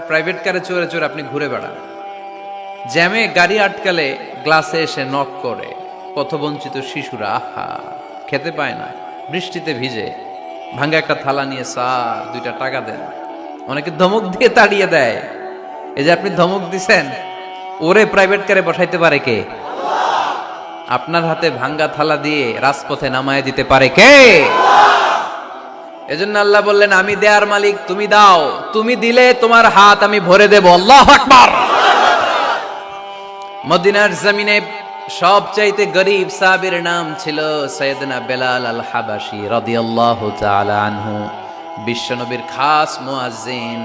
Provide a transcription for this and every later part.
Private কারে চড়ে চড়ে আপনি ঘুরে বেড়ান, জ্যামে গাড়ি আটকালে গ্লাসে এসে নক করে, পথবঞ্চিত শিশুরা আহা খেতে পায় না, বৃষ্টিতে ভিজে ভাঙ্গা একটা থালা নিয়ে স্যার 2টা টাকা দেন, অনেকে ধমক দিয়ে তাড়িয়ে দেয়। এই যে আপনি ধমক দিছেন, ওরে প্রাইভেট কারে বসাইতে পারে কে? আপনার হাতে ভাঙ্গা থালা দিয়ে রাজপথে নামায় দিতে পারে কে? এজন্য আল্লাহ বললেন, আমি দেয়ার মালিক, তুমি দাও, তুমি দিলে তোমার হাত আমি ভরে দেব। আল্লাহু আকবার। মদিনার জমিনে সবচাইতে গরীব সাহাবীর নাম ছিল সাইয়েদনা বেলাল আল হাবাশী রাদিয়াল্লাহু তাআলা আনহু। বিশ্বনবীর খাস মুয়াজ্জিন,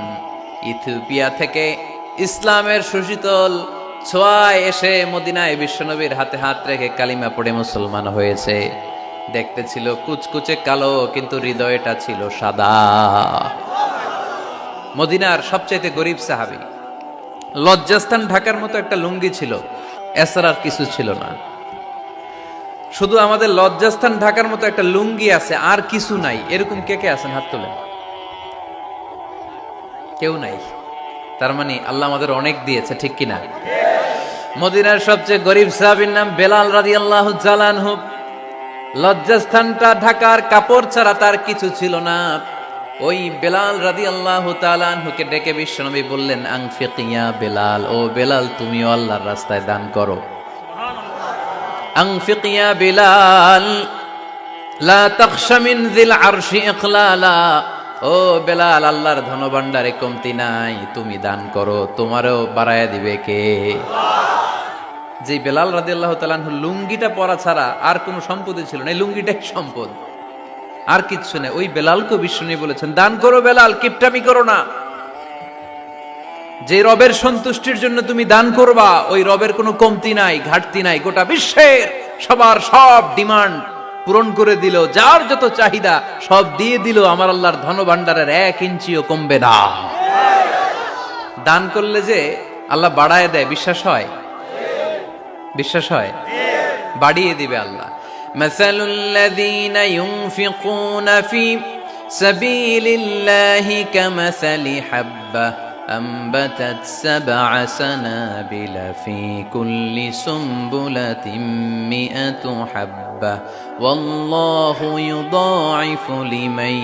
ইথিওপিয়া থেকে ইসলামের সুশীতল ছোঁয়ায় এসে মদিনায় বিশ্বনবীর হাতে হাত রেখে কালিমা পড়ে মুসলমান হয়েছে। দেখতে ছিল কুচকুচে কালো, কিন্তু হৃদয়টা ছিল সাদা। মদিনার সবচাইতে গরীব সাহাবী। লজ্জাস্থান ঢাকার মতো একটা লুঙ্গি ছিল, এছাড়া আর কিছু ছিল না। শুধু আমাদের লজ্জাস্থান ঢাকার মতো একটা লুঙ্গি আছে, আর কিছু নাই। এরকম কে কে আছেন? হাত তোলেন। কেউ নাই। তার মানে আল্লাহ আমাদের অনেক দিয়েছে, ঠিক কিনা? মদিনার সবচেয়ে গরীব সাহাবীর নাম বেলাল রাদিয়াল্লাহু তাআলা আনহু। লজ্জাস্থানটা ঢাকার কাপড় ছাড়া তার কিছু ছিল না। ওই বেলাল রাদিয়াল্লাহু তাআলা আনহুকে ডেকে বিশ্বনবী বললেন, আনফিক ইয়া বেলাল, ও বেলাল তুমিও আল্লাহর রাস্তায় দান করো। আনফিক ইয়া বেলাল লা তাখশা মিন যিল আরশি ইখলালা, ও বেলাল আল্লাহর ধনভাণ্ডারে কমতি নাই, তুমি দান করো, তোমারও বাড়ায়া দিবে কে? যে বেলাল রাদিয়াল্লাহু তাআলা আনহু লুঙ্গিটা পরা ছাড়া আর কোনো সম্পদই ছিল না, এই লুঙ্গিটাই সম্পদ, আর কিচ্ছু নেই। ওই বেলালকে বিষ্ণু বলেছেন, দান করো বেলাল, কিপটামি করো না। যে রবের সন্তুষ্টির জন্য তুমি দান করবা, ওই রবের কোনো কমতি নাই, ঘাটতি নাই। গোটা বিশ্বের সবার সব ডিমান্ড পূরণ করে দিল, যার যত চাহিদা সব দিয়ে দিল, আমার আল্লাহর ধনভাণ্ডারের 1 ইঞ্চিও কমবে না। দান করলে যে আল্লাহ বাড়ায় দেয়, বিশ্বাস হয়? বিশ্বাস হয়? বাড়িয়ে দিবে আল্লাহ। মাসালুল্লাযীনা ইউনফিকুনা ফি সাবিলিল্লাহি কামাসালি হাব্বা আম্বাতাত 7 সানাবিলা ফি কুল্লি সুমবুলাতিন মিআতু হাব্বা ওয়াল্লাহু ইউদাঈফু লিমান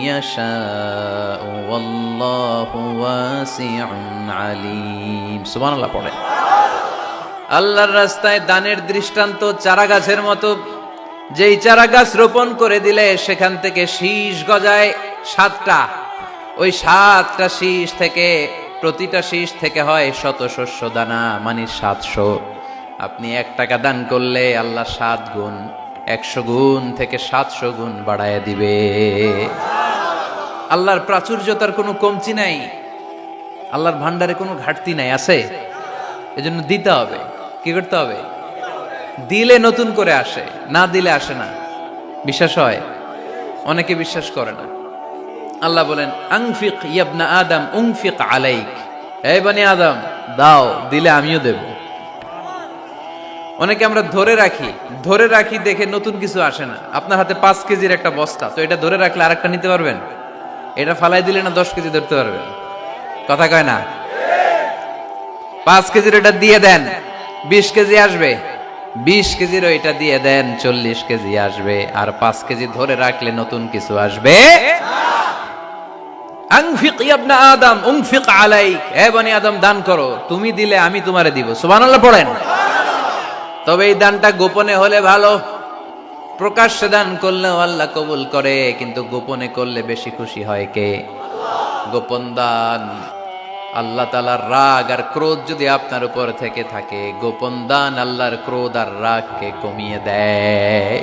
ইয়াশাউ ওয়াল্লাহু ওয়াসিউন আলীম। সুবহানাল্লাহ পড়ে। আল্লাহর রাস্তায় দানের দৃষ্টান্ত চারা গাছের মতো। যেই চারা গাছ রোপণ করে দিলে সেখান থেকে শীষ গজায় 7টা। ওই 7টা শীষ থেকে, প্রতিটা শীষ থেকে হয় শত শস্য দানা, মানে 700। আপনি 1 টাকা দান করলে আল্লাহ 7 গুণ, 100 গুণ থেকে 700 গুণ বাড়ায় দিবে। আল্লাহর প্রাচুর্যতার কোনো কমতি নাই, আল্লাহর ভান্ডারে কোনো ঘাটতি নাই। আছে? এজন্য দিতে হবে। কি করতে হবে? দিলে নতুন করে আসে, না দিলে আসে না। বিশ্বাস হয়? অনেকে বিশ্বাস করে না। আল্লাহ বলেন, আনফিক ইয়া আদম উনফিক আলাইক, এই বনি আদম দাও, দিলে আমিও দেব। অনেকে আমরা ধরে রাখি দেখে নতুন কিছু আসে না। আপনার হাতে 5 কেজির একটা বস্তা, তো এটা ধরে রাখলে আরেকটা নিতে পারবেন? এটা ফালাই দিলে না 10 কেজি ধরতে পারবেন? কথা কয় না? 5 কেজির এটা দিয়ে দেন, 20 কেজি আসবে। 20 কেজির ওইটা দিয়ে দেন, 40 কেজি আসবে। আর 5 কেজি ধরে রাখলে নতুন কিছু আসবে। আনফিক ইয়া ইবনা আদম উনফিক আলাইক, হে বনি আদম দান করো, তুমি দিলে আমি তোমারে দিব। সুবহানাল্লাহ পড়েন। তবে এই দানটা গোপনে হলে ভালো। প্রকাশ্যে দান করলেও আল্লাহ কবুল করে, কিন্তু গোপনে করলে বেশি খুশি হয় কে? গোপন দান। আল্লাহ তাআলার রাগ আর ক্রোধ যদি আপনার উপর থেকে থাকে, গোপন দান আল্লাহর ক্রোধ আর রাগকে কমিয়ে দেয়।